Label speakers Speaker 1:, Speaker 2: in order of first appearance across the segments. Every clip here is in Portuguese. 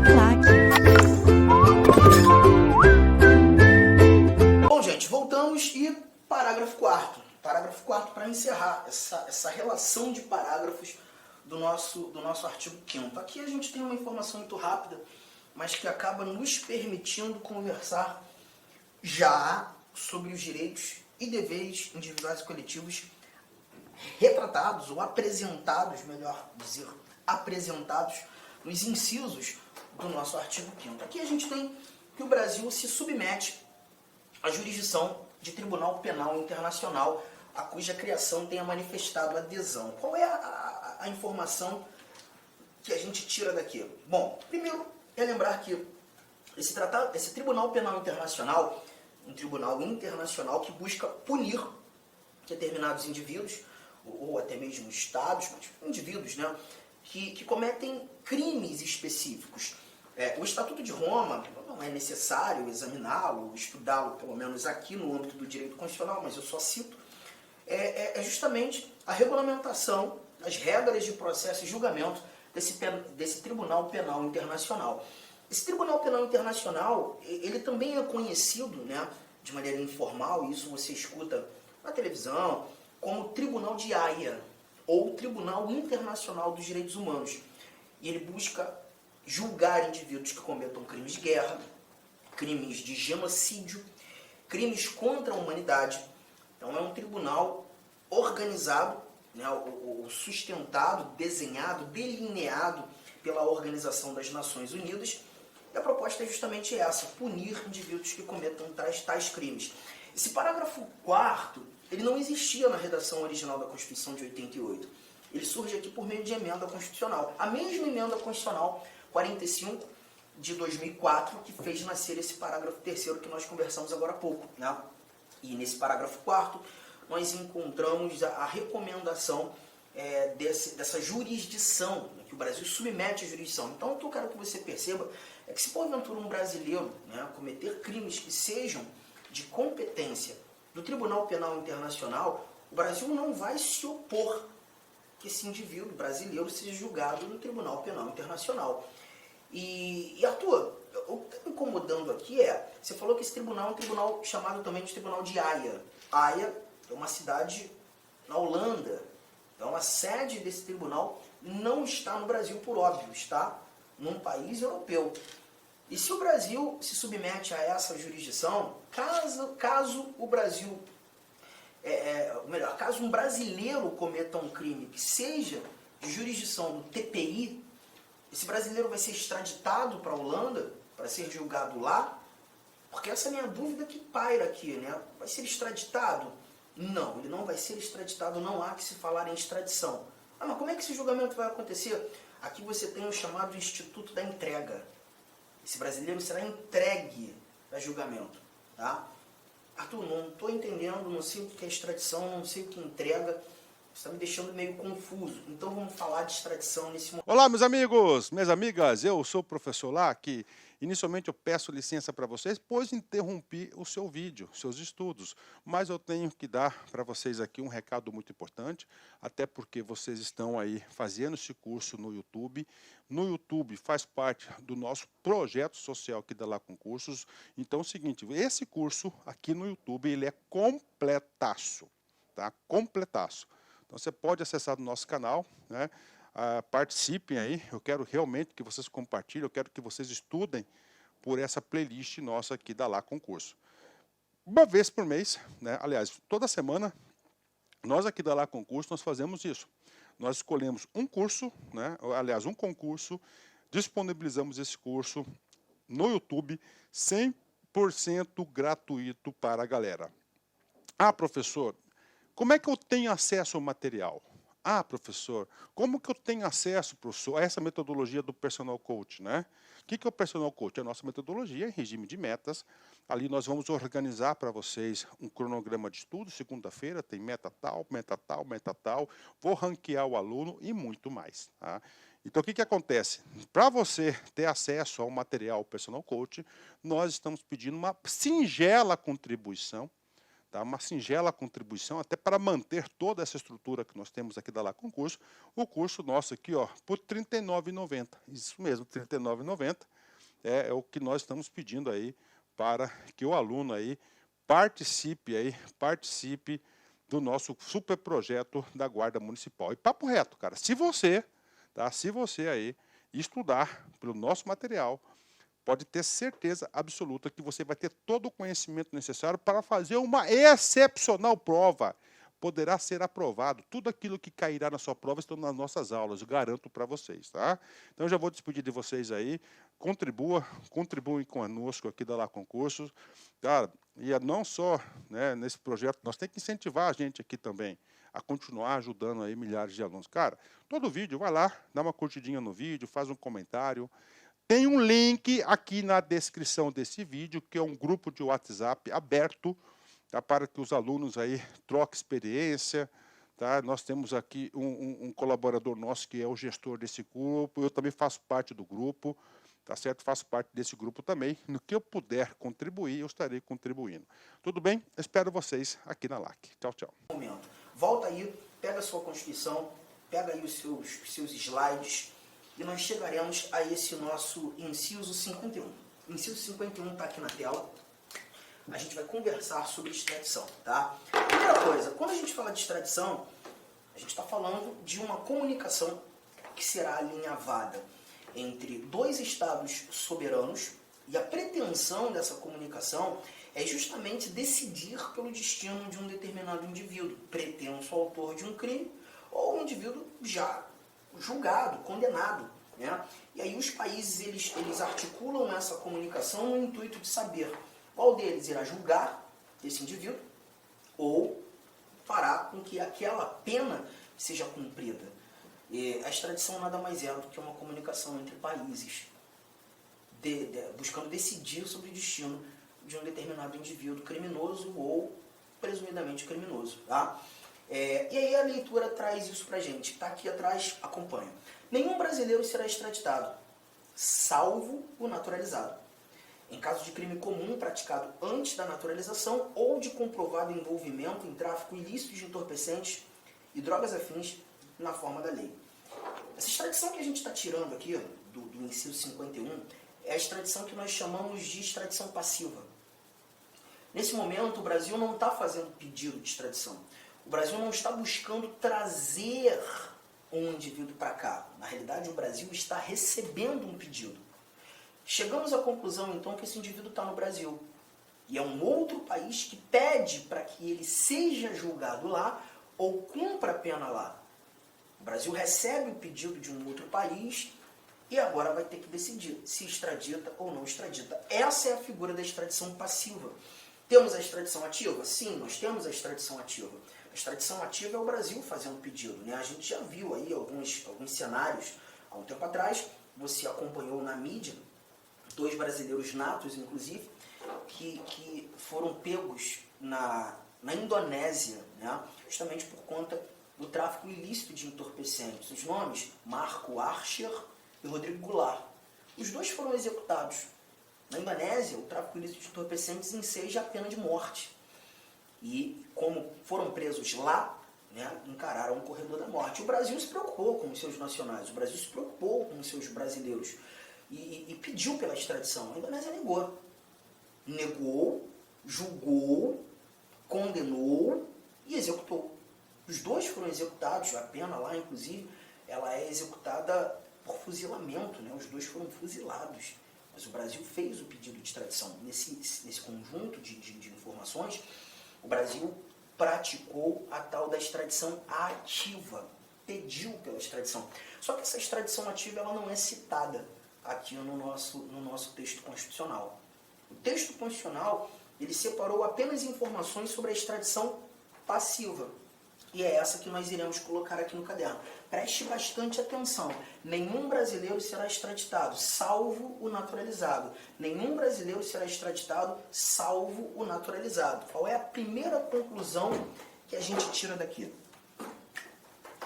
Speaker 1: Uniclac.
Speaker 2: Bom, gente, voltamos e parágrafo 4º. Parágrafo 4º para encerrar essa relação de parágrafos do nosso artigo 5º. Aqui a gente tem uma informação muito rápida, mas que acaba nos permitindo conversar já sobre os direitos e deveres individuais e coletivos retratados ou apresentados, melhor dizer, apresentados nos incisos do nosso artigo 5º. Aqui a gente tem que o Brasil se submete à jurisdição de Tribunal Penal Internacional, a cuja criação tenha manifestado adesão. Qual é a informação que a gente tira daqui? Bom, primeiro é lembrar que esse Tribunal Penal Internacional, um tribunal internacional que busca punir determinados indivíduos, ou até mesmo estados, mas indivíduos, né, que cometem crimes específicos. O Estatuto de Roma não é necessário examiná-lo, estudá-lo, pelo menos aqui no âmbito do direito constitucional, mas eu só cito, é justamente a regulamentação, as regras de processo e julgamento desse Tribunal Penal Internacional. Esse Tribunal Penal Internacional, ele também é conhecido, né, de maneira informal, e isso você escuta na televisão, como Tribunal de Haia, ou Tribunal Internacional dos Direitos Humanos. E ele busca julgar indivíduos que cometam crimes de guerra, crimes de genocídio, crimes contra a humanidade. Então é um tribunal organizado, né, sustentado, desenhado, delineado pela Organização das Nações Unidas. E a proposta é justamente essa, punir indivíduos que cometam tais crimes. Esse parágrafo 4º, ele não existia na redação original da Constituição de 88. Ele surge aqui por meio de emenda constitucional. A mesma emenda constitucional 45 de 2004 que fez nascer esse parágrafo 3º que nós conversamos agora há pouco, né? E nesse parágrafo 4º nós encontramos a recomendação dessa jurisdição, né, que o Brasil submete à jurisdição. Então o que eu quero que você perceba é que se porventura um brasileiro, né, cometer crimes que sejam de competência do Tribunal Penal Internacional, o Brasil não vai se opor que esse indivíduo brasileiro seja julgado no Tribunal Penal Internacional. E Arthur, o que está me incomodando aqui você falou que esse tribunal é um tribunal chamado também de Tribunal de Haia. Haia é uma cidade na Holanda. Então a sede desse tribunal não está no Brasil, por óbvio, está num país europeu. E se o Brasil se submete a essa jurisdição, caso o Brasil, caso um brasileiro cometa um crime que seja de jurisdição do TPI, esse brasileiro vai ser extraditado para a Holanda para ser julgado lá? Porque essa é a minha dúvida que paira aqui, né? Vai ser extraditado? Não, ele não vai ser extraditado, não há que se falar em extradição. Mas como é que esse julgamento vai acontecer? Aqui você tem o chamado Instituto da Entrega. Esse brasileiro será entregue a julgamento, tá? Arthur, não estou entendendo, não sei o que é extradição, não sei o que é entrega. Está me deixando meio confuso. Então vamos falar de extradição nesse momento.
Speaker 3: Olá, meus amigos, minhas amigas. Eu sou o professor Lac. Inicialmente eu peço licença para vocês, pois interrompi o seu vídeo, seus estudos. Mas eu tenho que dar para vocês aqui um recado muito importante, até porque vocês estão aí fazendo esse curso no YouTube. No YouTube faz parte do nosso projeto social que dá lá com cursos. Então é o seguinte, esse curso aqui no YouTube, ele é completaço, tá? Completaço. Então você pode acessar o nosso canal, né? Participem aí, eu quero realmente que vocês compartilhem, eu quero que vocês estudem por essa playlist nossa aqui da Lá Concurso. Uma vez por mês, né? Aliás, toda semana, nós aqui da Lá Concurso, nós fazemos isso. Nós escolhemos um curso, né? Aliás, um concurso, disponibilizamos esse curso no YouTube, 100% gratuito para a galera. Ah, professor, como é que eu tenho acesso ao material? Ah, professor, como que eu tenho acesso, professor, a essa metodologia do Personal Coach, né? O que é o Personal Coach? É a nossa metodologia em regime de metas. Ali nós vamos organizar para vocês um cronograma de estudo. Segunda-feira tem meta tal, meta tal, meta tal. Vou ranquear o aluno e muito mais, tá? Então, o que acontece? Para você ter acesso ao material Personal Coach, nós estamos pedindo uma singela contribuição, tá? Uma singela contribuição, até para manter toda essa estrutura que nós temos aqui da Lá Concurso. O curso nosso aqui, ó, por R$ 39,90. Isso mesmo, R$ 39,90. é o que nós estamos pedindo aí para que o aluno aí participe do nosso super projeto da Guarda Municipal. E papo reto, cara, se você aí estudar pelo nosso material, pode ter certeza absoluta que você vai ter todo o conhecimento necessário para fazer uma excepcional prova. Poderá ser aprovado. Tudo aquilo que cairá na sua prova estão nas nossas aulas, eu garanto para vocês, tá? Então, eu já vou despedir de vocês aí. Contribuem conosco aqui da Lá Concursos. Cara, e não só, né, nesse projeto, nós temos que incentivar a gente aqui também a continuar ajudando aí milhares de alunos. Cara, todo vídeo, vai lá, dá uma curtidinha no vídeo, faz um comentário. Tem um link aqui na descrição desse vídeo, que é um grupo de WhatsApp aberto, tá, para que os alunos aí troquem experiência. Tá? Nós temos aqui um colaborador nosso que é o gestor desse grupo, eu também faço parte do grupo, tá certo? Faço parte desse grupo também. No que eu puder contribuir, eu estarei contribuindo. Tudo bem? Espero vocês aqui na LAC. Tchau, tchau.
Speaker 2: Volta aí, pega a sua Constituição, pega aí os seus slides, e nós chegaremos a esse nosso inciso 51. O inciso 51 está aqui na tela. A gente vai conversar sobre extradição, tá? Primeira coisa, quando a gente fala de extradição, a gente está falando de uma comunicação que será alinhavada entre dois estados soberanos, e a pretensão dessa comunicação é justamente decidir pelo destino de um determinado indivíduo, pretenso autor de um crime, ou um indivíduo já julgado, condenado, né? E aí os países eles articulam essa comunicação no intuito de saber qual deles irá julgar esse indivíduo ou fará com que aquela pena seja cumprida. E a extradição nada mais é do que uma comunicação entre países, buscando decidir sobre o destino de um determinado indivíduo criminoso ou presumidamente criminoso, tá? E aí a leitura traz isso pra gente. Está aqui atrás, acompanha. Nenhum brasileiro será extraditado, salvo o naturalizado, em caso de crime comum praticado antes da naturalização ou de comprovado envolvimento em tráfico ilícito de entorpecentes e drogas afins na forma da lei. Essa extradição que a gente está tirando aqui, do inciso 51, é a extradição que nós chamamos de extradição passiva. Nesse momento, o Brasil não está fazendo pedido de extradição. O Brasil não está buscando trazer um indivíduo para cá. Na realidade, o Brasil está recebendo um pedido. Chegamos à conclusão, então, que esse indivíduo está no Brasil. E é um outro país que pede para que ele seja julgado lá ou cumpra a pena lá. O Brasil recebe o pedido de um outro país e agora vai ter que decidir se extradita ou não extradita. Essa é a figura da extradição passiva. Temos a extradição ativa? Sim, nós temos a extradição ativa. A extradição ativa é o Brasil fazendo pedido, né? A gente já viu aí alguns cenários há um tempo atrás. Você acompanhou na mídia, 2 brasileiros natos, inclusive, que foram pegos na Indonésia, né? Justamente por conta do tráfico ilícito de entorpecentes. Os nomes, Marco Archer e Rodrigo Goulart. Os 2 foram executados. Na Indonésia, o tráfico ilícito de entorpecentes enseja a pena de morte. E como foram presos lá, né, encararam o corredor da morte. O Brasil se preocupou com os seus nacionais, o Brasil se preocupou com os seus brasileiros e pediu pela extradição. A Indonésia negou. Negou, julgou, condenou e executou. Os 2 foram executados, a pena lá, inclusive, ela é executada por fuzilamento, né? Os 2 foram fuzilados. Mas o Brasil fez o pedido de extradição. Nesse conjunto de informações, o Brasil praticou a tal da extradição ativa, pediu pela extradição. Só que essa extradição ativa ela não é citada aqui no nosso texto constitucional. O texto constitucional ele separou apenas informações sobre a extradição passiva. E é essa que nós iremos colocar aqui no caderno. Preste bastante atenção. Nenhum brasileiro será extraditado, salvo o naturalizado. Nenhum brasileiro será extraditado, salvo o naturalizado. Qual é a primeira conclusão que a gente tira daqui?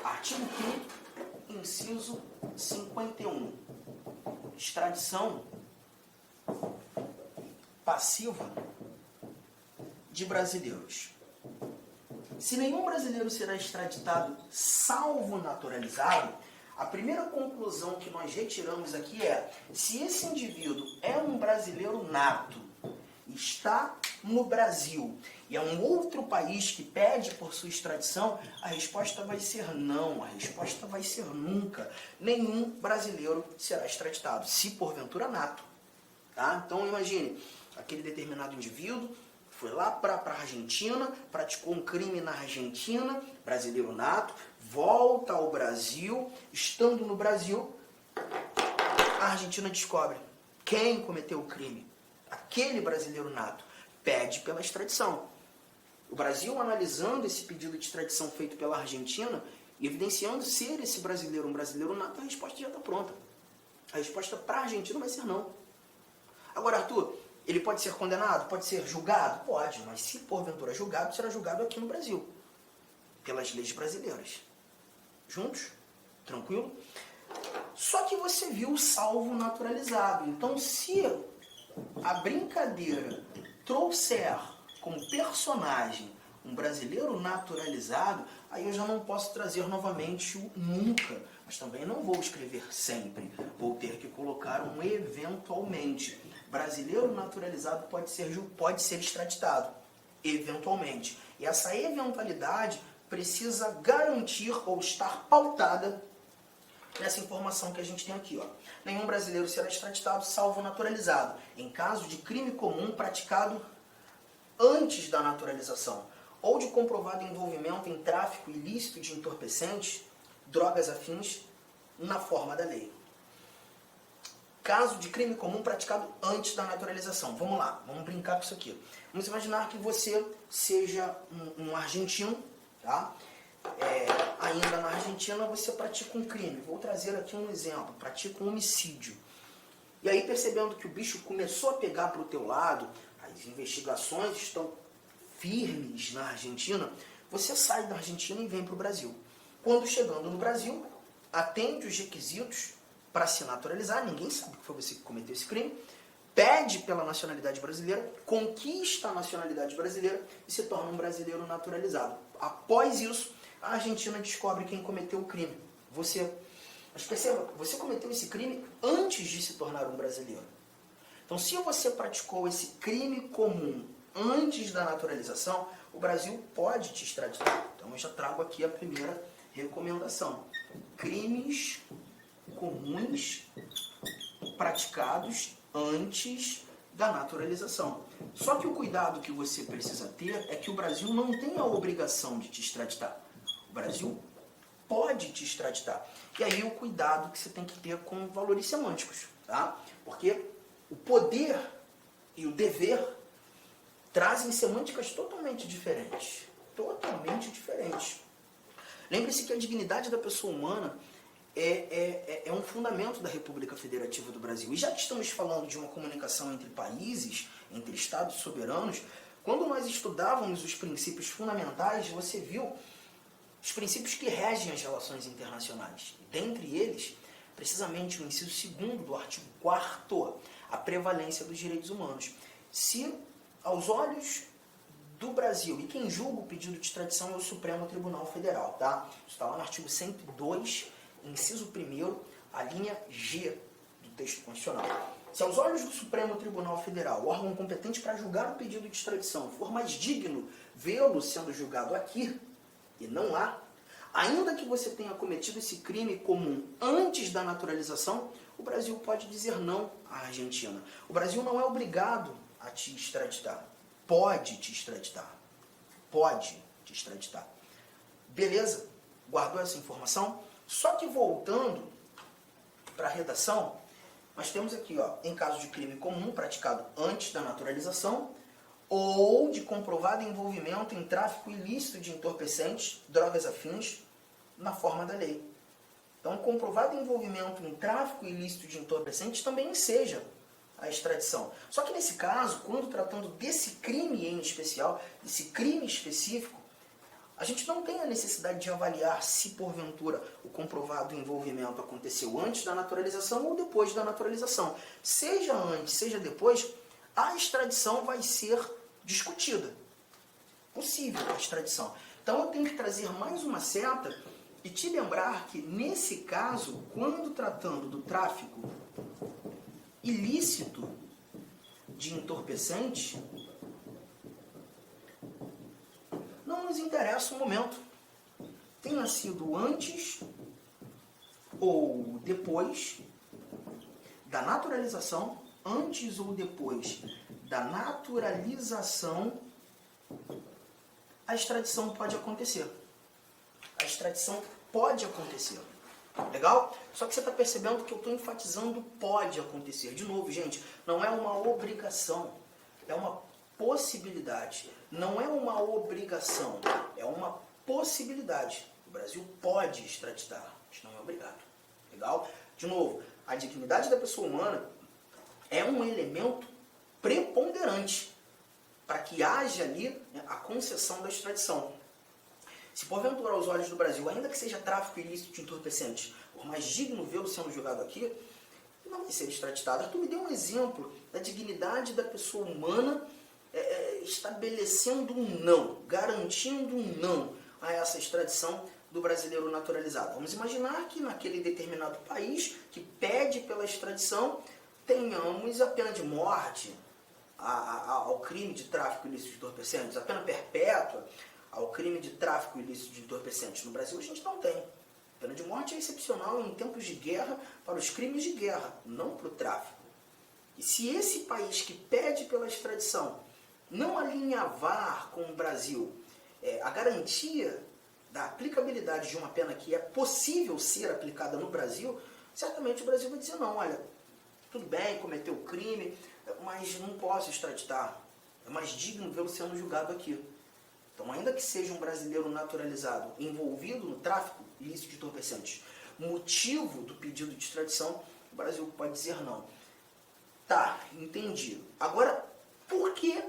Speaker 2: Artigo 5º, inciso 51. Extradição passiva de brasileiros. Se nenhum brasileiro será extraditado, salvo naturalizado, A primeira conclusão que nós retiramos aqui é: se esse indivíduo é um brasileiro nato, está no Brasil e é um outro país que pede por sua extradição, a resposta vai ser não, a resposta vai ser nunca. Nenhum brasileiro será extraditado, se porventura nato. Tá? Então imagine, aquele determinado indivíduo foi lá para a Argentina, praticou um crime na Argentina, brasileiro nato, volta ao Brasil, estando no Brasil, a Argentina descobre quem cometeu o crime. Aquele brasileiro nato pede pela extradição. O Brasil, analisando esse pedido de extradição feito pela Argentina, evidenciando ser esse brasileiro um brasileiro nato, a resposta já está pronta. A resposta para a Argentina vai ser não. Agora, Arthur, ele pode ser condenado? Pode ser julgado? Pode, mas se porventura julgado, será julgado aqui no Brasil, pelas leis brasileiras. Juntos? Tranquilo? Só que você viu o salvo naturalizado. Então, se a brincadeira trouxer como personagem um brasileiro naturalizado, aí eu já não posso trazer novamente o nunca, mas também não vou escrever sempre. Vou ter que colocar um eventualmente. Brasileiro naturalizado pode ser extraditado, eventualmente. E essa eventualidade precisa garantir ou estar pautada nessa informação que a gente tem aqui. Ó. Nenhum brasileiro será extraditado, salvo naturalizado, em caso de crime comum praticado antes da naturalização, ou de comprovado envolvimento em tráfico ilícito de entorpecentes, drogas afins, na forma da lei. Caso de crime comum praticado antes da naturalização. Vamos lá, vamos brincar com isso aqui. Vamos imaginar que você seja um argentino, tá? Ainda na Argentina você pratica um crime. Vou trazer aqui um exemplo. Pratica um homicídio. E aí, percebendo que o bicho começou a pegar para o teu lado, as investigações estão firmes na Argentina, você sai da Argentina e vem para o Brasil. Quando chegando no Brasil, atende os requisitos para se naturalizar, ninguém sabe que foi você que cometeu esse crime, pede pela nacionalidade brasileira, conquista a nacionalidade brasileira e se torna um brasileiro naturalizado. Após isso, a Argentina descobre quem cometeu o crime. Você. Mas perceba, você cometeu esse crime antes de se tornar um brasileiro. Então, se você praticou esse crime comum antes da naturalização, o Brasil pode te extraditar. Então, eu já trago aqui a primeira recomendação. Crimes comuns praticados antes da naturalização. Só que o cuidado que você precisa ter é que o Brasil não tem a obrigação de te extraditar. O Brasil pode te extraditar. E aí o cuidado que você tem que ter com valores semânticos, tá? Porque o poder e o dever trazem semânticas totalmente diferentes. Totalmente diferentes. Lembre-se que a dignidade da pessoa humana é um fundamento da República Federativa do Brasil. E já que estamos falando de uma comunicação entre países, entre estados soberanos, quando nós estudávamos os princípios fundamentais, você viu os princípios que regem as relações internacionais. Dentre eles, precisamente o inciso 2º do artigo 4º, a prevalência dos direitos humanos. Se, aos olhos do Brasil, e quem julga o pedido de extradição é o Supremo Tribunal Federal, tá? Isso está lá no artigo 102, inciso 1º, a linha G do texto constitucional. Se aos olhos do Supremo Tribunal Federal, o órgão competente para julgar o pedido de extradição, for mais digno vê-lo sendo julgado aqui, e não lá, ainda que você tenha cometido esse crime comum antes da naturalização, o Brasil pode dizer não à Argentina. O Brasil não é obrigado a te extraditar. Pode te extraditar. Pode te extraditar. Beleza? Guardou essa informação? Só que voltando para a redação, nós temos aqui, ó, em caso de crime comum praticado antes da naturalização ou de comprovado envolvimento em tráfico ilícito de entorpecentes, drogas afins, na forma da lei. Então, comprovado envolvimento em tráfico ilícito de entorpecentes também enseja a extradição. Só que nesse caso, quando tratando desse crime em especial, desse crime específico, a gente não tem a necessidade de avaliar se, porventura, o comprovado envolvimento aconteceu antes da naturalização ou depois da naturalização. Seja antes, seja depois, a extradição vai ser discutida. Possível a extradição. Então eu tenho que trazer mais uma seta E te lembrar que, nesse caso, quando tratando do tráfico ilícito de entorpecente, não nos interessa o momento. Tenha sido antes ou depois da naturalização, antes ou depois da naturalização, a extradição pode acontecer. A extradição pode acontecer. Legal? Só que você está percebendo que eu estou enfatizando pode acontecer. De novo, gente, não é uma obrigação, é uma possibilidade. Não é uma obrigação, é uma possibilidade. O Brasil pode extraditar, mas não é obrigado. Legal? De novo, a dignidade da pessoa humana é um elemento preponderante para que haja ali, né, a concessão da extradição. Se porventura aos olhos do Brasil, ainda que seja tráfico ilícito de entorpecentes, por mais digno vê-lo sendo julgado aqui, não vai ser extraditado. Arthur me deu um exemplo da dignidade da pessoa humana estabelecendo um não, garantindo um não a essa extradição do brasileiro naturalizado. Vamos imaginar que naquele determinado país que pede pela extradição tenhamos a pena de morte ao crime de tráfico ilícito de entorpecentes, a pena perpétua ao crime de tráfico ilícito de entorpecentes. No Brasil a gente não tem. A pena de morte é excepcional em tempos de guerra para os crimes de guerra, não para o tráfico. E se esse país que pede pela extradição não alinhavar com o Brasil a garantia da aplicabilidade de uma pena que é possível ser aplicada no Brasil, certamente o Brasil vai dizer não, olha, tudo bem, cometeu o crime, mas não posso extraditar. É mais digno vê-lo sendo julgado aqui. Então, ainda que seja um brasileiro naturalizado envolvido no tráfico ilícito de entorpecentes, motivo do pedido de extradição, o Brasil pode dizer não. Tá, entendi. Agora, por que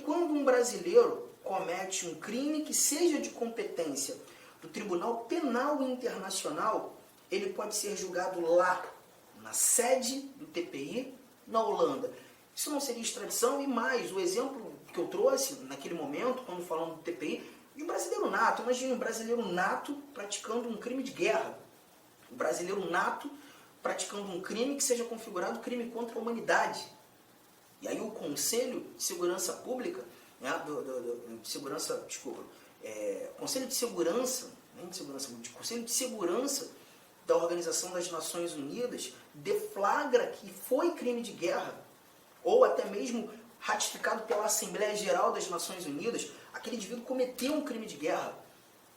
Speaker 2: quando um brasileiro comete um crime que seja de competência do Tribunal Penal Internacional, ele pode ser julgado lá, na sede do TPI, na Holanda? Isso não seria extradição? E mais, o exemplo que eu trouxe naquele momento, quando falando do TPI, de um brasileiro nato. Imagina um brasileiro nato praticando um crime de guerra. Um brasileiro nato praticando um crime que seja configurado crime contra a humanidade. E aí o Conselho de Segurança Pública, né, Conselho de Segurança, nem de Segurança, Conselho de Segurança da Organização das Nações Unidas deflagra que foi crime de guerra, ou até mesmo ratificado pela Assembleia Geral das Nações Unidas, aquele indivíduo cometeu um crime de guerra,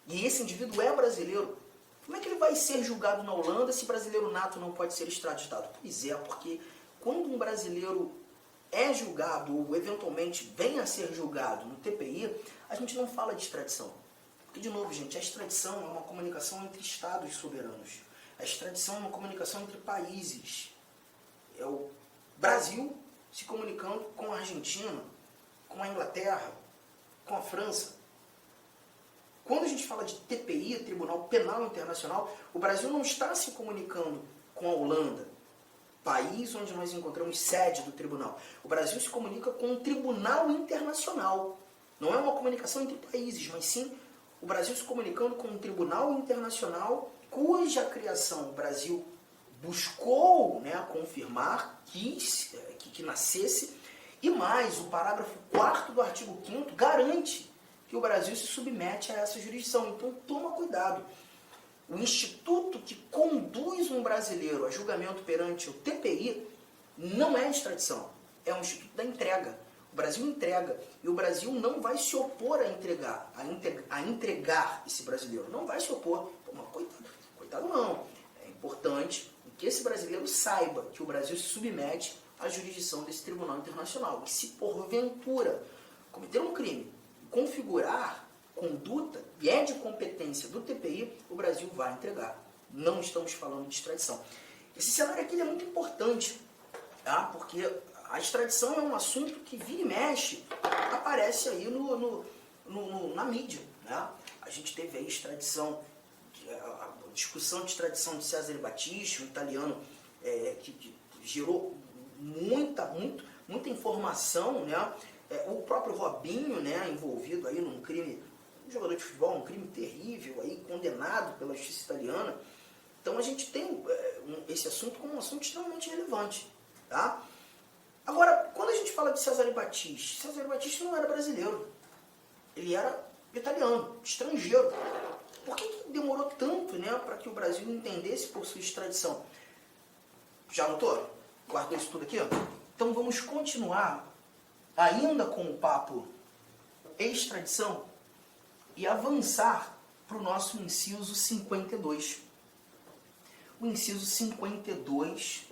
Speaker 2: e esse indivíduo é brasileiro. Como é que ele vai ser julgado na Holanda se brasileiro nato não pode ser extraditado? Pois é, porque quando um brasileiro é julgado, ou eventualmente venha a ser julgado no TPI, a gente não fala de extradição. Porque, de novo, gente, a extradição é uma comunicação entre estados soberanos. A extradição é uma comunicação entre países. É o Brasil se comunicando com a Argentina, com a Inglaterra, com a França. Quando a gente fala de TPI, Tribunal Penal Internacional, o Brasil não está se comunicando com a Holanda, país onde nós encontramos sede do tribunal. O Brasil se comunica com um tribunal internacional. Não é uma comunicação entre países, mas sim o Brasil se comunicando com um tribunal internacional cuja criação o Brasil buscou, né, confirmar, quis que nascesse, e mais, o parágrafo 4º do artigo 5º garante que o Brasil se submete a essa jurisdição. Então toma cuidado. O instituto que conduz um brasileiro a julgamento perante o TPI não é extradição, é um instituto da entrega. O Brasil entrega, e o Brasil não vai se opor a entregar esse brasileiro. Não vai se opor. Pô, mas coitado não. É importante que esse brasileiro saiba que o Brasil se submete à jurisdição desse tribunal internacional. E se porventura cometer um crime, configurar conduta e é de competência do TPI, o Brasil vai entregar. Não estamos falando de extradição. Esse cenário aqui é muito importante, tá? Porque a extradição é um assunto que vira e mexe, aparece aí na mídia. Né? A gente teve aí a discussão de extradição de Cesare Battisti, um italiano que gerou muita informação, né? O próprio Robinho, né, envolvido aí num crime um jogador de futebol, um crime terrível, aí, condenado pela justiça italiana. Então a gente tem esse assunto como um assunto extremamente relevante. Tá? Agora, quando a gente fala de Cesare Battisti não era brasileiro. Ele era italiano, estrangeiro. Por que demorou tanto, né, para que o Brasil entendesse por sua extradição? Já notou? Guardou isso tudo aqui? Ó? Então vamos continuar ainda com o papo extradição e avançar para o nosso inciso 52. O inciso 52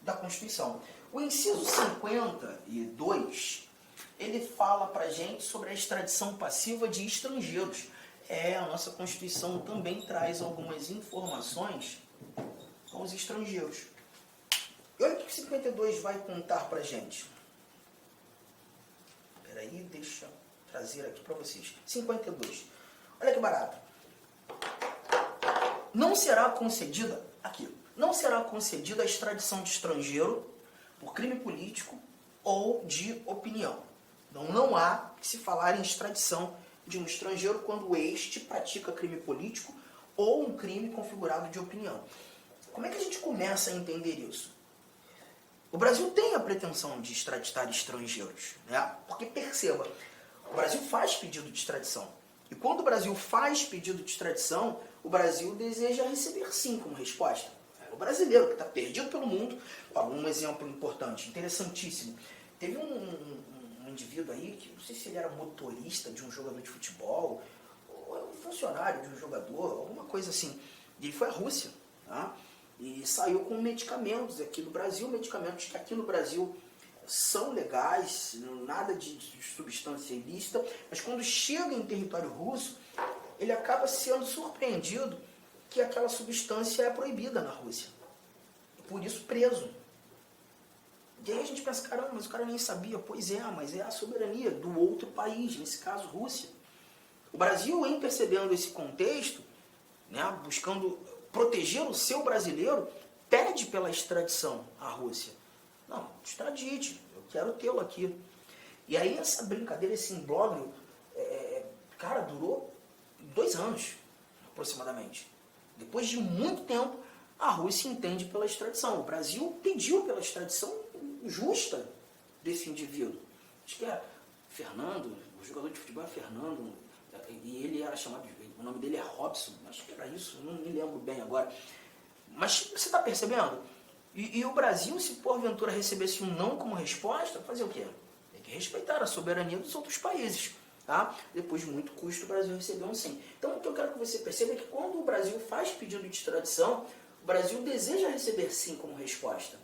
Speaker 2: da Constituição. O inciso 52, ele fala para a gente sobre a extradição passiva de estrangeiros. A nossa Constituição também traz algumas informações aos estrangeiros. E olha o que o 52 vai contar para a gente. Espera aí, deixa eu trazer aqui para vocês. 52. Olha que barato. Não será concedida a extradição de estrangeiro por crime político ou de opinião. Então não há que se falar em extradição de um estrangeiro quando este pratica crime político ou um crime configurado de opinião. Como é que a gente começa a entender isso? O Brasil tem a pretensão de extraditar estrangeiros, né? Porque perceba, o Brasil faz pedido de extradição. E quando o Brasil faz pedido de extradição, o Brasil deseja receber sim como resposta. O brasileiro que está perdido pelo mundo, um exemplo importante, interessantíssimo. Teve um indivíduo aí, que não sei se ele era motorista de um jogador de futebol, ou um funcionário de um jogador, alguma coisa assim. E ele foi à Rússia, tá? E saiu com medicamentos aqui no Brasil, medicamentos que aqui no Brasil são legais, nada de substância ilícita, mas quando chega em território russo, ele acaba sendo surpreendido que aquela substância é proibida na Rússia. E por isso preso. E aí a gente pensa, caramba, mas o cara nem sabia. Pois é, mas é a soberania do outro país, nesse caso Rússia. O Brasil, em percebendo esse contexto, né, buscando proteger o seu brasileiro, pede pela extradição à Rússia. Não, extradite, eu quero tê-lo aqui. E aí essa brincadeira, esse imbróglio, cara, durou 2 anos, aproximadamente. Depois de muito tempo, a Rússia entende pela extradição. O Brasil pediu pela extradição justa desse indivíduo. Acho que é Fernando, o jogador de futebol é Fernando, e ele era chamado, o nome dele é Robson, acho que era isso, não me lembro bem agora. Mas você está percebendo? E o Brasil, se porventura recebesse um não como resposta, fazer o quê? Tem que respeitar a soberania dos outros países. Tá? Depois de muito custo, o Brasil recebeu um sim. Então, o que eu quero que você perceba é que quando o Brasil faz pedido de extradição, o Brasil deseja receber sim como resposta.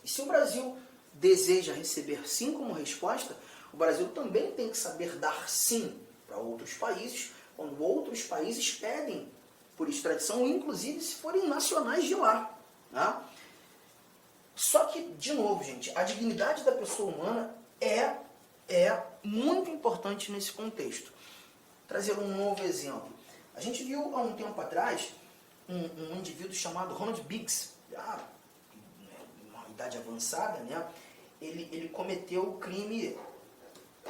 Speaker 2: E se o Brasil deseja receber sim como resposta, o Brasil também tem que saber dar sim para outros países, quando outros países pedem por extradição, inclusive se forem nacionais de lá. Tá? Só que, de novo, gente, a dignidade da pessoa humana é muito importante nesse contexto. Trazer um novo exemplo. A gente viu há um tempo atrás um indivíduo chamado Ronald Biggs, já uma idade avançada, né? Ele cometeu o crime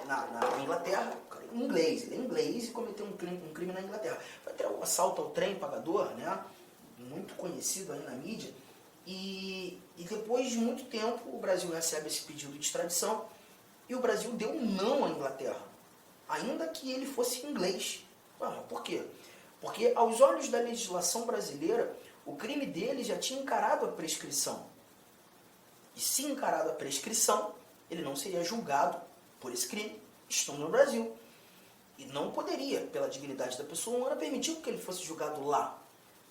Speaker 2: na Inglaterra, inglês, ele é inglês e cometeu um crime na Inglaterra. Foi até o assalto ao trem pagador, né? Muito conhecido aí na mídia. E depois de muito tempo o Brasil recebe esse pedido de extradição e o Brasil deu um não à Inglaterra, ainda que ele fosse inglês. Por quê? Porque aos olhos da legislação brasileira, o crime dele já tinha encarado a prescrição. E se encarado a prescrição, ele não seria julgado por esse crime, estando no Brasil. E não poderia, pela dignidade da pessoa humana, permitir que ele fosse julgado lá.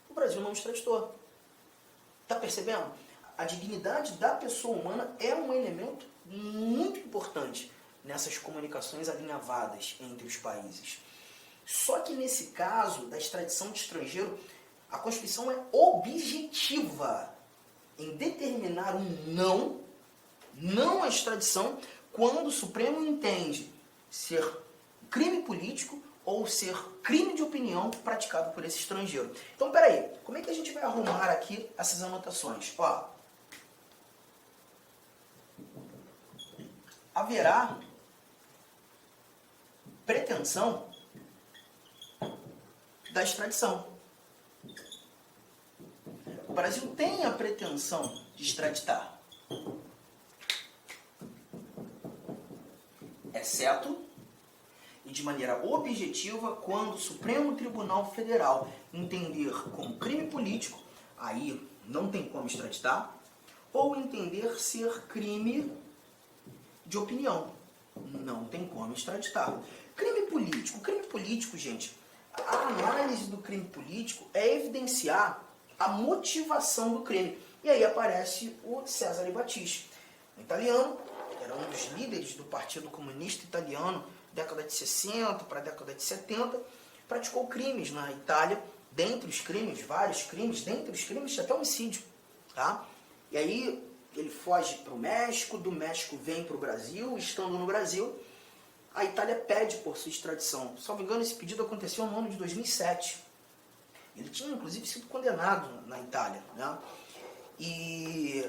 Speaker 2: O Brasil não extraditou. Está percebendo? A dignidade da pessoa humana é um elemento muito importante nessas comunicações alinhavadas entre os países. Só que nesse caso da extradição de estrangeiro, a Constituição é objetiva em determinar um não à extradição, quando o Supremo entende ser crime político ou ser crime de opinião praticado por esse estrangeiro. Então, peraí, como é que a gente vai arrumar aqui essas anotações? Haverá pretensão da extradição. O Brasil tem a pretensão de extraditar, exceto e de maneira objetiva quando o Supremo Tribunal Federal entender como crime político, aí não tem como extraditar, ou entender ser crime de opinião, não tem como extraditar. Crime político, gente, a análise do crime político é evidenciar a motivação do crime. E aí aparece o Cesare Battisti, um italiano, era um dos líderes do Partido Comunista Italiano, década de 60 para a década de 70, praticou crimes na Itália, dentre os crimes, vários crimes, dentre os crimes até homicídio. Tá? E aí ele foge para o México, do México vem para o Brasil, estando no Brasil, a Itália pede por sua extradição. Se não me engano, esse pedido aconteceu no ano de 2007. Ele tinha, inclusive, sido condenado na Itália. Né? E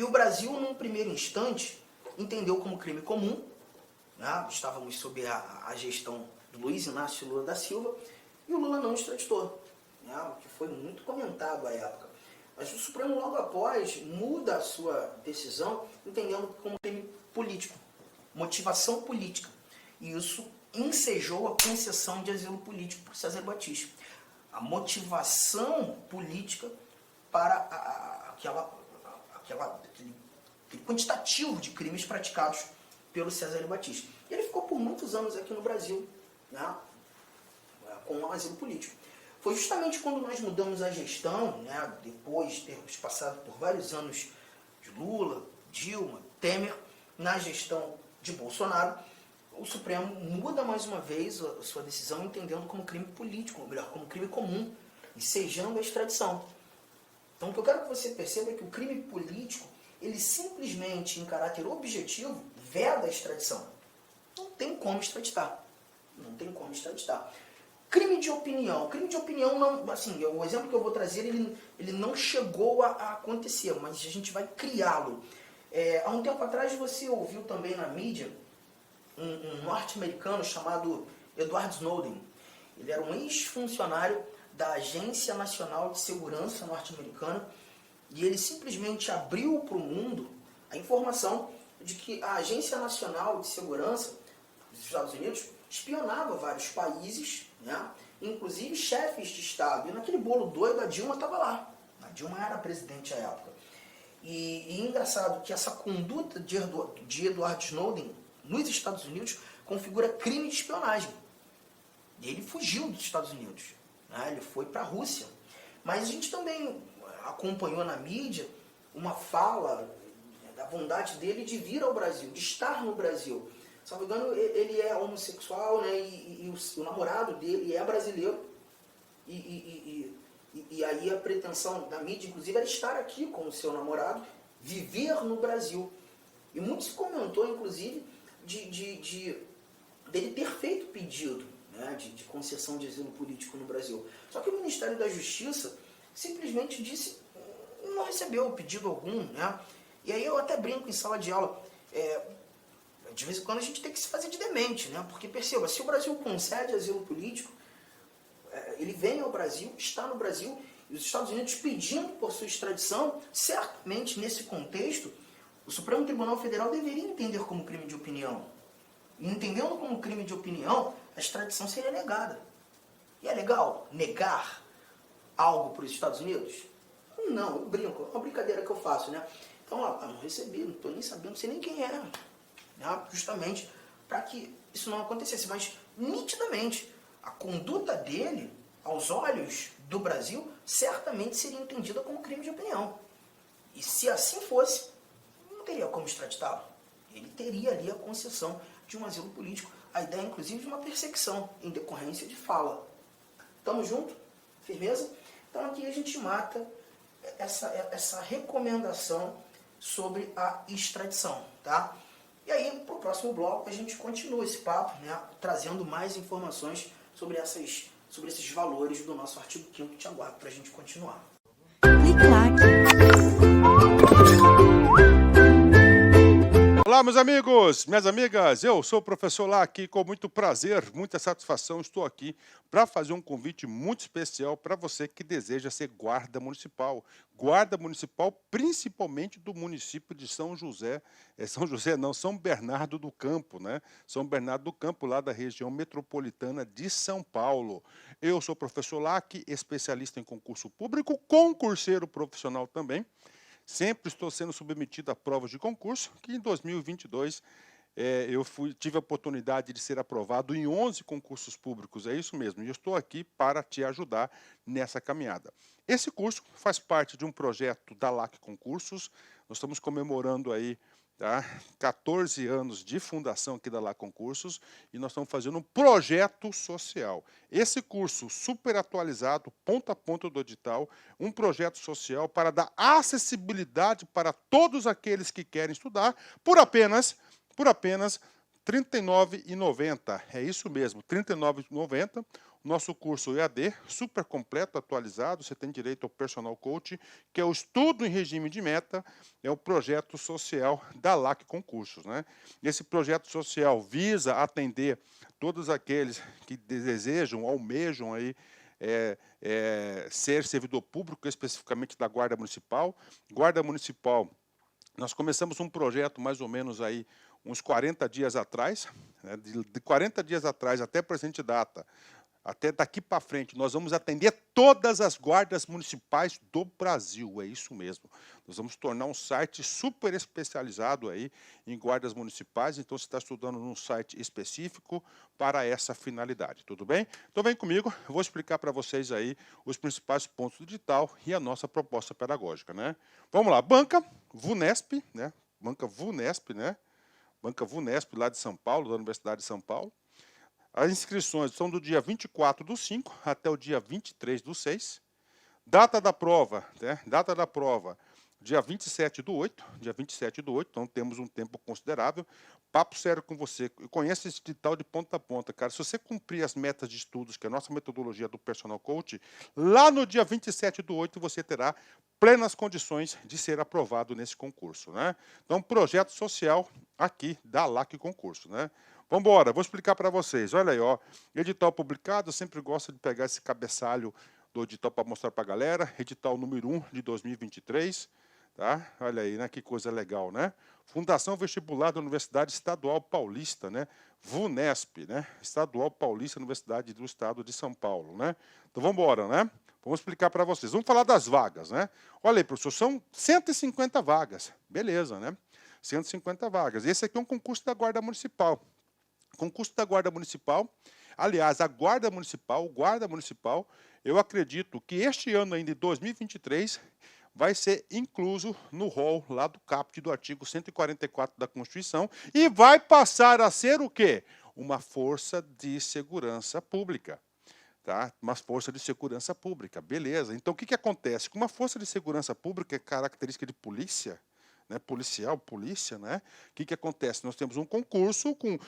Speaker 2: o Brasil, num primeiro instante, entendeu como crime comum. Né? Estávamos sob a gestão do Luiz Inácio Lula da Silva, e o Lula não extraditou, né? O que foi muito comentado à época. Mas o Supremo, logo após, muda a sua decisão, entendendo como crime político, motivação política. E isso ensejou a concessão de asilo político por Cesare Battisti. A motivação política para aquele quantitativo de crimes praticados pelo Cesare Battisti. E ele ficou por muitos anos aqui no Brasil, né, com um asilo político. Foi justamente quando nós mudamos a gestão, né, depois de termos passado por vários anos de Lula, Dilma, Temer, na gestão de Bolsonaro, o Supremo muda mais uma vez a sua decisão, entendendo como crime político, ou melhor, como crime comum, ensejando a extradição. Então o que eu quero que você perceba é que o crime político, ele simplesmente, em caráter objetivo, veda a extradição. Não tem como extraditar. Não tem como extraditar. Crime de opinião. Crime de opinião, não, assim, o exemplo que eu vou trazer, ele não chegou a acontecer, mas a gente vai criá-lo. Há um tempo atrás você ouviu também na mídia um norte-americano chamado Edward Snowden. Ele era um ex-funcionário da Agência Nacional de Segurança norte-americana, e ele simplesmente abriu para o mundo a informação de que a Agência Nacional de Segurança dos Estados Unidos espionava vários países, né? Inclusive chefes de Estado. E naquele bolo doido a Dilma estava lá. A Dilma era presidente à época. E engraçado que essa conduta de Edward Snowden nos Estados Unidos configura crime de espionagem. E ele fugiu dos Estados Unidos, né? Ele foi para a Rússia. Mas a gente também acompanhou na mídia uma fala da vontade dele de vir ao Brasil, de estar no Brasil. Se não me engano, ele é homossexual, né? E o namorado dele é brasileiro. E aí a pretensão da mídia, inclusive, era estar aqui com o seu namorado, viver no Brasil. E muito se comentou, inclusive, dele ter feito pedido, né, de concessão de asilo político no Brasil. Só que o Ministério da Justiça simplesmente disse, não recebeu pedido algum, né? E aí eu até brinco em sala de aula, de vez em quando a gente tem que se fazer de demente, né? Porque perceba, se o Brasil concede asilo político, ele vem ao Brasil, está no Brasil, e os Estados Unidos pedindo por sua extradição, certamente nesse contexto, o Supremo Tribunal Federal deveria entender como crime de opinião. E entendendo como crime de opinião, a extradição seria negada. E é legal negar algo para os Estados Unidos? Não, eu brinco, é uma brincadeira que eu faço, né? Então, não recebi, não estou nem sabendo, não sei nem quem é. Né? Justamente para que isso não acontecesse. Mas, nitidamente, a conduta dele, aos olhos do Brasil, certamente seria entendida como crime de opinião. E se assim fosse, não teria como extraditá-lo. Ele teria ali a concessão de um asilo político. A ideia, inclusive, de uma perseguição em decorrência de fala. Tamo junto? Firmeza? Então aqui a gente mata essa recomendação sobre a extradição, tá? E aí, para o próximo bloco, a gente continua esse papo, né, trazendo mais informações sobre esses valores do nosso artigo 5º. Te aguardo para a gente continuar.
Speaker 3: Olá, Olá, meus amigos, minhas amigas, eu sou o professor Lá aqui, com muito prazer, muita satisfação, estou aqui para fazer um convite muito especial para você que deseja ser guarda municipal. Guarda municipal, principalmente do município de São José, São José não, São Bernardo do Campo, né? São Bernardo do Campo, lá da região metropolitana de São Paulo. Eu sou o professor Lá aqui, especialista em concurso público, concurseiro profissional também. Sempre estou sendo submetido a provas de concurso, que em 2022 tive a oportunidade de ser aprovado em 11 concursos públicos, é isso mesmo, e eu estou aqui para te ajudar nessa caminhada. Esse curso faz parte de um projeto da LAC Concursos, nós estamos comemorando aí 14 anos de fundação aqui da LAC Concursos, e nós estamos fazendo um projeto social. Esse curso super atualizado, ponta a ponta do edital, um projeto social para dar acessibilidade para todos aqueles que querem estudar por apenas R$ 39,90. É isso mesmo, R$ 39,90. Nosso curso EAD, super completo, atualizado, você tem direito ao personal coach, que é o estudo em regime de meta, é o projeto social da LAC Concursos, né? Esse projeto social visa atender todos aqueles que desejam, almejam aí, ser servidor público, especificamente da Guarda Municipal. Guarda Municipal, nós começamos um projeto mais ou menos aí uns 40 dias atrás, né? De 40 dias atrás até a presente data, até daqui para frente, nós vamos atender todas as guardas municipais do Brasil, é isso mesmo. Nós vamos tornar um site super especializado aí em guardas municipais, então você está estudando num site específico para essa finalidade, tudo bem? Então vem comigo, eu vou explicar para vocês aí os principais pontos do edital e a nossa proposta pedagógica, né? Vamos lá, Banca VUNESP, né? Banca VUNESP, né? Banca VUNESP, lá de São Paulo, da Universidade de São Paulo. As inscrições são do dia 24/5 até o dia 23/6. Data da prova, né? Data da prova, dia 27/8, dia 27/8, então temos um tempo considerável. Papo sério com você, eu conheço esse edital de ponta a ponta, cara. Se você cumprir as metas de estudos, que é a nossa metodologia do Personal Coach, lá no dia 27/8 você terá plenas condições de ser aprovado nesse concurso, né? Então, projeto social aqui da LAC Concurso, né? Vamos embora, vou explicar para vocês. Olha aí, ó, edital publicado, eu sempre gosto de pegar esse cabeçalho do edital para mostrar para a galera. Edital número 1 de 2023, tá? Olha aí, né? Que coisa legal, né? Fundação Vestibular da Universidade Estadual Paulista, né? VUNESP, né? Estadual Paulista, Universidade do Estado de São Paulo, né? Então vamos embora, né? Vamos explicar para vocês. Vamos falar das vagas, né? Olha aí, professor, são 150 vagas. Beleza, né? 150 vagas. Esse aqui é um concurso da Guarda Municipal. Concurso da Guarda Municipal, aliás, a Guarda Municipal, eu acredito que este ano ainda, de 2023, vai ser incluso no rol lá do caput do artigo 144 da Constituição e vai passar a ser o quê? Uma força de segurança pública. Tá? Uma força de segurança pública, beleza. Então, o que acontece? Com uma força de segurança pública, é característica de polícia, né? Policial, polícia, né? O que acontece? Nós temos um concurso com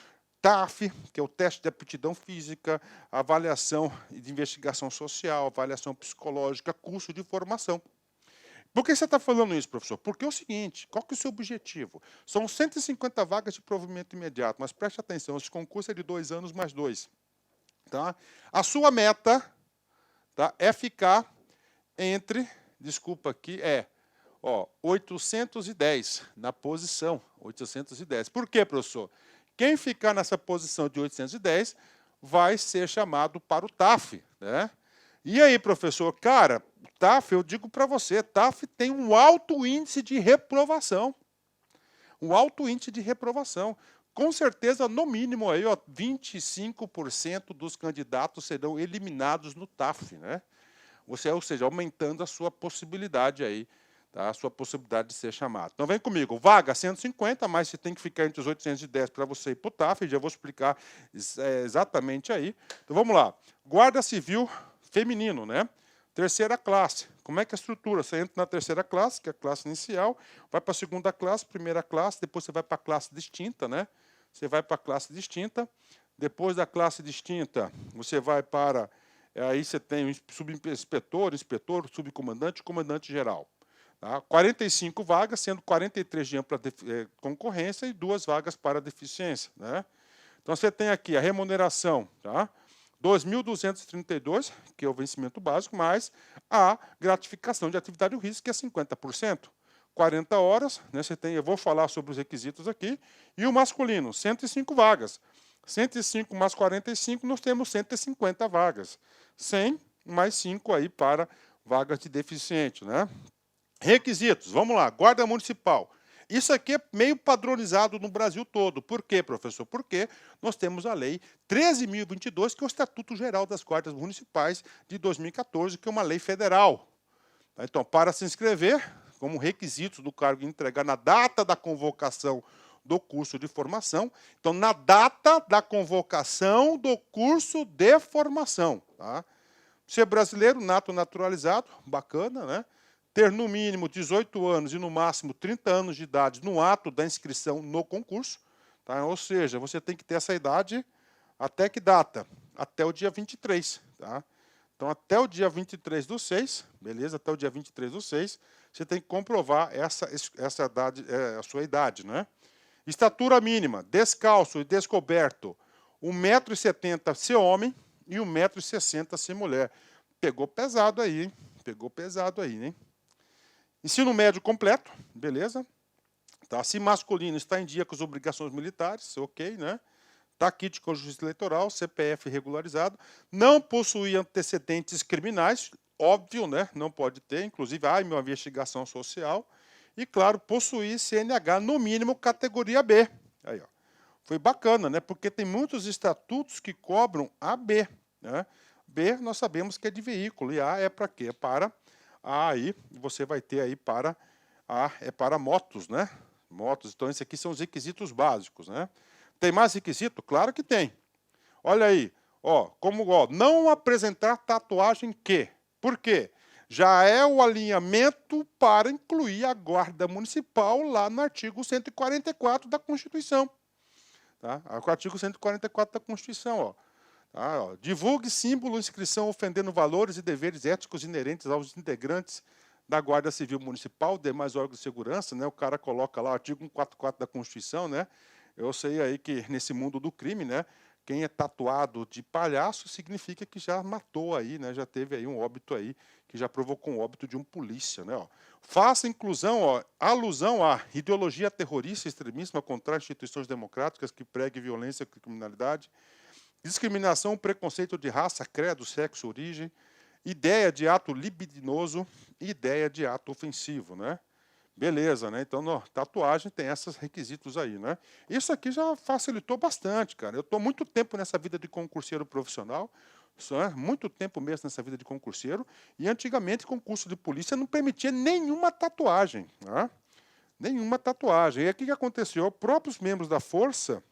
Speaker 3: TAF, que é o teste de aptidão física, avaliação de investigação social, avaliação psicológica, curso de formação. Por que você está falando isso, professor? Porque é o seguinte, qual que é o seu objetivo? São 150 vagas de provimento imediato, mas preste atenção, esse concurso é de 2 anos mais 2. Tá? A sua meta, tá, é ficar entre, desculpa aqui, 810 na posição, 810. Por quê, professor? Quem ficar nessa posição de 810 vai ser chamado para o TAF, né? E aí, professor, cara, TAF, eu digo para você, TAF tem um alto índice de reprovação. Um alto índice de reprovação. Com certeza, no mínimo, aí, 25% dos candidatos serão eliminados no TAF, né? Ou seja, aumentando a sua possibilidade aí, tá? A sua possibilidade de ser chamado. Então, vem comigo. Vaga 150, mas você tem que ficar entre os 810 para você ir para o TAF, já vou explicar exatamente aí. Então, vamos lá. Guarda Civil feminino, né? Terceira classe. Como é que é a estrutura? Você entra na terceira classe, que é a classe inicial, vai para a segunda classe, primeira classe, depois você vai para a classe distinta, né? Você vai para a classe distinta, depois da classe distinta, você vai para... Aí você tem o subinspetor, inspetor, subcomandante e comandante geral. Tá? 45 vagas, sendo 43 de ampla concorrência e 2 vagas para deficiência. Né? Então, você tem aqui a remuneração, tá? 2.232, que é o vencimento básico, mais a gratificação de atividade de risco, que é 50%. 40 horas, né, você tem, eu vou falar sobre os requisitos aqui, e o masculino, 105 vagas. 105 mais 45, nós temos 150 vagas. 100 mais 5 aí para vagas de deficiente. Né? Requisitos, vamos lá, guarda municipal. Isso aqui é meio padronizado no Brasil todo. Por quê, professor? Porque nós temos a Lei 13.022, que é o Estatuto Geral das Guardas Municipais de 2014, que é uma lei federal. Então, para se inscrever, como requisitos do cargo entregar na data da convocação do curso de formação, então, na data da convocação do curso de formação. Tá? Ser brasileiro, nato naturalizado, bacana, né? Ter no mínimo 18 anos e no máximo 30 anos de idade no ato da inscrição no concurso. Tá? Ou seja, você tem que ter essa idade até que data? Até o dia 23. Tá? Então, até o dia 23/6, beleza? Até o dia 23/6, você tem que comprovar essa idade, a sua idade. Né? Estatura mínima, descalço e descoberto, 1,70 m ser homem e 1,60 m ser mulher. Pegou pesado aí, hein? Pegou pesado aí, hein? Ensino médio completo, beleza? Tá? Se masculino, está em dia com as obrigações militares, ok, né? Está kit com justiça eleitoral, CPF regularizado, não possui antecedentes criminais, óbvio, né? Não pode ter, inclusive, uma investigação social. E, claro, possuir CNH, no mínimo, categoria B. Aí, ó. Foi bacana, né? Porque tem muitos estatutos que cobram AB. Né? B, nós sabemos que é de veículo, e A é para quê? É para... aí você vai ter aí para motos, né? Motos. Então, esses aqui são os requisitos básicos, né? Tem mais requisito? Claro que tem. Olha aí, ó, não apresentar tatuagem que. Por quê? Já é o alinhamento para incluir a guarda municipal lá no artigo 144 da Constituição. Tá? O artigo 144 da Constituição, ó. Divulgue símbolo, inscrição ofendendo valores e deveres éticos inerentes aos integrantes da Guarda Civil Municipal, demais órgãos de segurança, né? O cara coloca lá o artigo 144 da Constituição, né? Eu sei aí que nesse mundo do crime, né? Quem é tatuado de palhaço significa que já matou aí, né? Já teve aí um óbito aí, que já provocou um óbito de um polícia, né? Ó. Faça inclusão, ó, alusão à ideologia terrorista e extremista contra instituições democráticas que pregue violência e criminalidade, discriminação, preconceito de raça, credo, sexo, origem, ideia de ato libidinoso e ideia de ato ofensivo, né? Beleza, né? Então, tatuagem tem esses requisitos aí, né? Isso aqui já facilitou bastante, cara. Eu estou muito tempo nessa vida de concurseiro profissional, muito tempo mesmo nessa vida de concurseiro, e antigamente concurso de polícia não permitia nenhuma tatuagem, né? Nenhuma tatuagem. E aí, o que aconteceu? Os próprios membros da força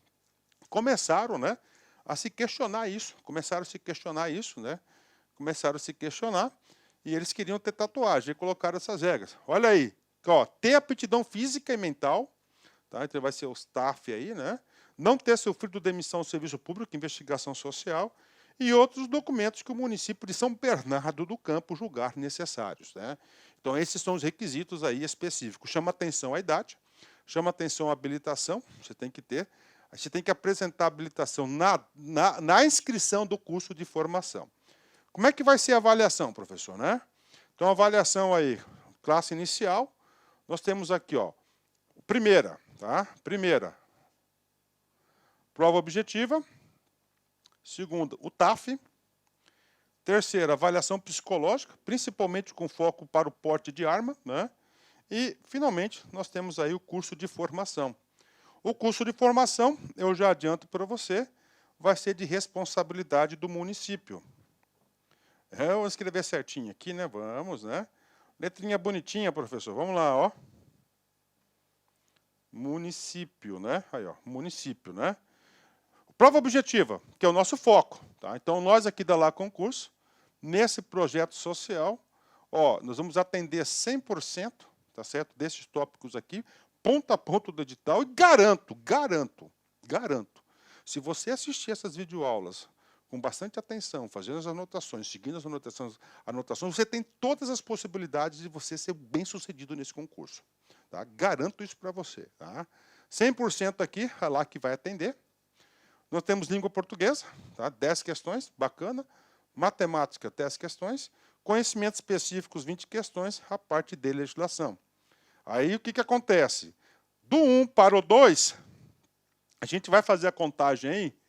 Speaker 3: começaram, né, a se questionar isso, né? Começaram a se questionar e eles queriam ter tatuagem e colocaram essas regras. Olha aí, ó, ter aptidão física e mental, tá? Então vai ser o staff aí, né? Não ter sofrido demissão do serviço público, investigação social e outros documentos que o município de São Bernardo do Campo julgar necessários, né? Então esses são os requisitos aí específicos. Chama atenção a idade, chama atenção a habilitação, você tem que ter. Você tem que apresentar a habilitação na inscrição do curso de formação. Como é que vai ser a avaliação, professor? Né? Então, a avaliação aí, classe inicial, nós temos aqui, ó, primeira, tá? Primeira, prova objetiva. Segunda, o TAF. Terceira, avaliação psicológica, principalmente com foco para o porte de arma, né? E, finalmente, nós temos aí o curso de formação. O curso de formação, eu já adianto para você, vai ser de responsabilidade do município. Eu vou escrever certinho aqui, né? Vamos, né? Letrinha bonitinha, professor. Vamos lá, ó. Município, né? Aí, ó, município, né? Prova objetiva, que é o nosso foco, tá? Então, nós aqui da Lá Concurso, nesse projeto social, ó, nós vamos atender 100%, tá certo? Desses tópicos aqui, ponto a ponto do edital, e garanto, se você assistir essas videoaulas com bastante atenção, fazendo as anotações, seguindo as anotações, você tem todas as possibilidades de você ser bem-sucedido nesse concurso. Tá? Garanto isso para você. Tá? 100% aqui, é lá que vai atender. Nós temos língua portuguesa, tá? 10 questões, bacana. Matemática, 10 questões. Conhecimentos específicos, 20 questões, a parte de legislação. Aí o que acontece? Do 1 para o 2, a gente vai fazer a contagem aí,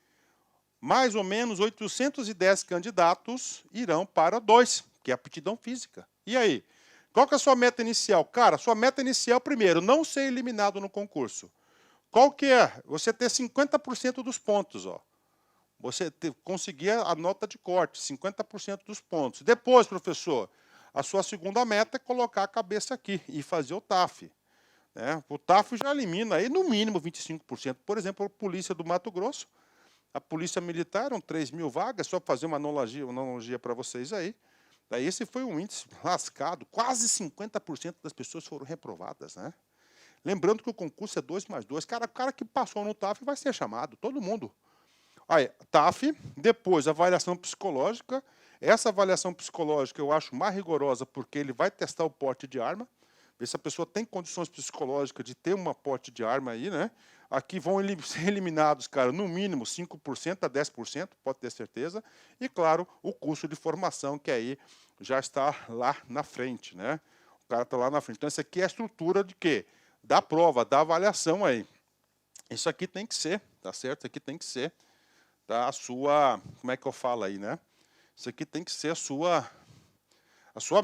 Speaker 3: mais ou menos 810 candidatos irão para 2, que é a aptidão física. E aí? Qual que é a sua meta inicial? Cara, sua meta inicial, primeiro, não ser eliminado no concurso. Qual que é? Você ter 50% dos pontos, ó. Você conseguir a nota de corte, 50% dos pontos. Depois, professor, a sua segunda meta é colocar a cabeça aqui e fazer o TAF. Né? O TAF já elimina aí, no mínimo 25%. Por exemplo, a Polícia do Mato Grosso, a Polícia Militar, eram 3.000 vagas, só fazer uma analogia para vocês aí. Daí esse foi um índice lascado, quase 50% das pessoas foram reprovadas. Né? Lembrando que o concurso é 2+2. Cara, o cara que passou no TAF vai ser chamado, todo mundo. Aí, TAF, depois avaliação psicológica. Essa avaliação psicológica eu acho mais rigorosa porque ele vai testar o porte de arma, ver se a pessoa tem condições psicológicas de ter uma porte de arma aí, né? Aqui vão ser eliminados, cara, no mínimo 5% a 10%, pode ter certeza. E, claro, o curso de formação, que aí já está lá na frente, né? O cara está lá na frente. Então, essa aqui é a estrutura de quê? Da prova, da avaliação aí. Isso aqui tem que ser, tá certo? Isso aqui tem que ser, tá? A sua, como é que eu falo aí, né? Isso aqui tem que ser a sua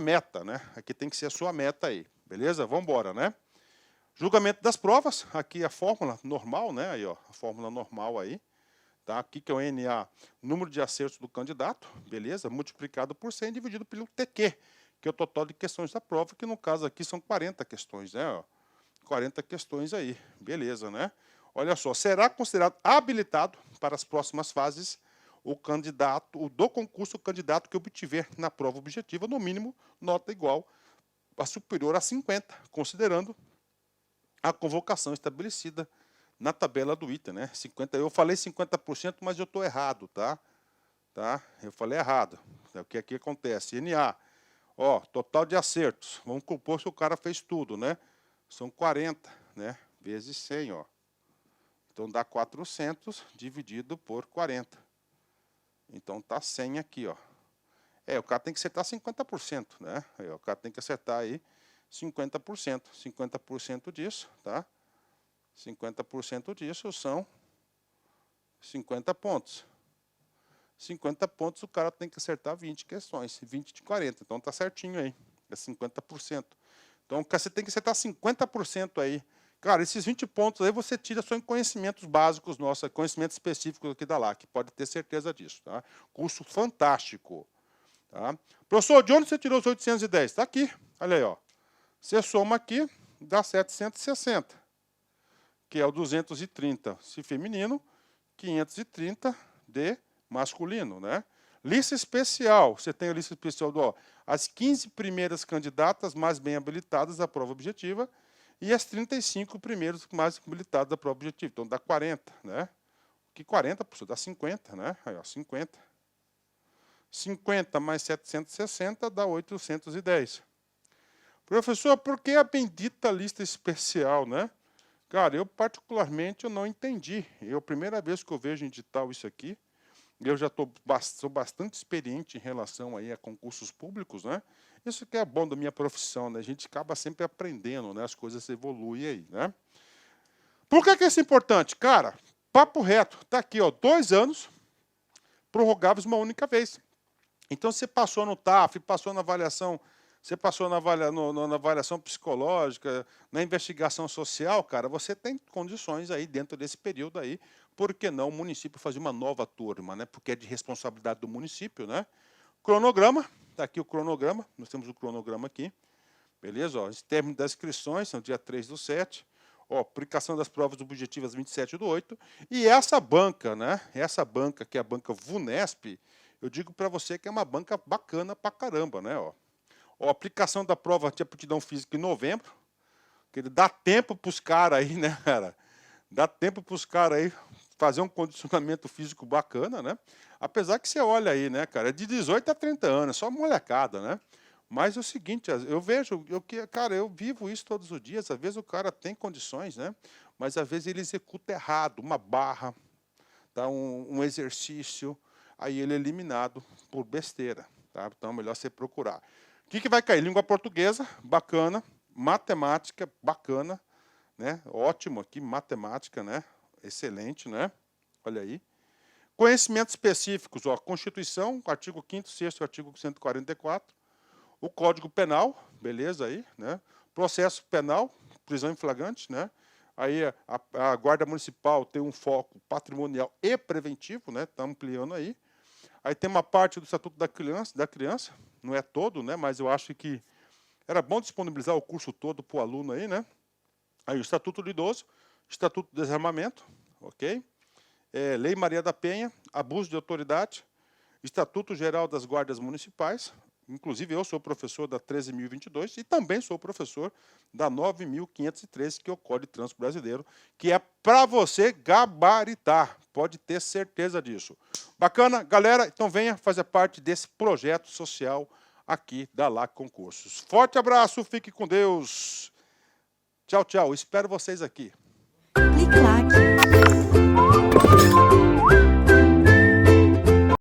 Speaker 3: meta, né? Aqui tem que ser a sua meta aí, beleza? Vamos embora, né? Julgamento das provas, aqui a fórmula normal, né? Aí, ó, a fórmula normal aí, tá? Aqui que é o NA, número de acertos do candidato, beleza? Multiplicado por 100 dividido pelo TQ, que é o total de questões da prova, que no caso aqui são 40 questões, né? Ó, 40 questões aí, beleza, né? Olha só, será considerado habilitado para as próximas fases o candidato, do concurso, o candidato que obtiver na prova objetiva, no mínimo, nota igual a superior a 50, considerando a convocação estabelecida na tabela do item, né? 50, eu falei 50%, mas eu estou errado, tá? Eu falei errado. O que aqui acontece? NA, ó, total de acertos. Vamos compor se o cara fez tudo, né? São 40, né? Vezes 100, ó. Então dá 400 dividido por 40. Então tá 100 aqui, ó. O cara tem que acertar 50%, né? O cara tem que acertar aí 50%. 50% disso, tá? 50% disso são 50 pontos. 50 pontos o cara tem que acertar 20 questões, 20 de 40. Então tá certinho aí, é 50%. Então você tem que acertar 50% aí. Cara, esses 20 pontos aí você tira só em conhecimentos básicos nossos, conhecimentos específicos aqui da LAC, pode ter certeza disso, tá? Curso fantástico, tá? Professor, de onde você tirou os 810? Está aqui, olha aí, ó. Você soma aqui, dá 760, que é o 230 se feminino, 530 de masculino, né? Lista especial, você tem a lista especial do, ó, as 15 primeiras candidatas mais bem habilitadas à prova objetiva, e as 35 primeiros mais habilitados da prova objetiva. Então, dá 40, né? Que 40, professor, dá 50, né? Aí, ó, 50. 50 mais 760 dá 810. Professor, por que a bendita lista especial, né? Cara, eu particularmente eu não entendi. É a primeira vez que eu vejo em edital isso aqui. Eu já sou bastante experiente em relação aí a concursos públicos, né? Isso que é bom da minha profissão, né? A gente acaba sempre aprendendo, né? As coisas evoluem aí, né? Por que isso é importante? Cara, papo reto, tá aqui, ó, 2 anos prorrogáveis uma única vez. Então, você passou no TAF, passou na avaliação, você passou na avaliação psicológica, na investigação social, cara, você tem condições aí dentro desse período aí, por que não o município fazer uma nova turma, né? Porque é de responsabilidade do município, né? Cronograma, está aqui o cronograma, nós temos o cronograma aqui, beleza? Ó, término das inscrições, no dia 3/7, ó, aplicação das provas objetivas 27/8, e essa banca, né? Essa banca, que é a banca VUNESP, eu digo para você que é uma banca bacana pra caramba, né? Ó, aplicação da prova de aptidão física em novembro, que ele dá tempo para os caras aí, né, cara? Dá tempo para os caras aí fazer um condicionamento físico bacana, né? Apesar que você olha aí, né, cara, é de 18 a 30 anos, só molecada, né? Mas é o seguinte, eu vejo, cara, eu vivo isso todos os dias, às vezes o cara tem condições, né? Mas às vezes ele executa errado, uma barra, tá? Um exercício, aí ele é eliminado por besteira, tá? Então é melhor você procurar. O que vai cair? Língua portuguesa, bacana, matemática, bacana, né? Ótimo aqui, matemática, né? Excelente, né? Olha aí. Conhecimentos específicos, ó, Constituição, artigo 5º, 6º, artigo 144. O Código Penal, beleza aí, né? Processo penal, prisão em flagrante, né? Aí a Guarda Municipal tem um foco patrimonial e preventivo, né? Está ampliando aí. Aí tem uma parte do Estatuto da Criança, não é todo, né? Mas eu acho que era bom disponibilizar o curso todo para o aluno aí, né? Aí o Estatuto do Idoso, Estatuto do Desarmamento, ok? Lei Maria da Penha, abuso de autoridade, Estatuto Geral das Guardas Municipais, inclusive eu sou professor da 13.022 e também sou professor da 9.513, que é o Código de Trânsito Brasileiro, que é para você gabaritar, pode ter certeza disso. Bacana? Galera, então venha fazer parte desse projeto social aqui da LAC Concursos. Forte abraço, fique com Deus. Tchau, tchau. Espero vocês aqui.
Speaker 1: Clique lá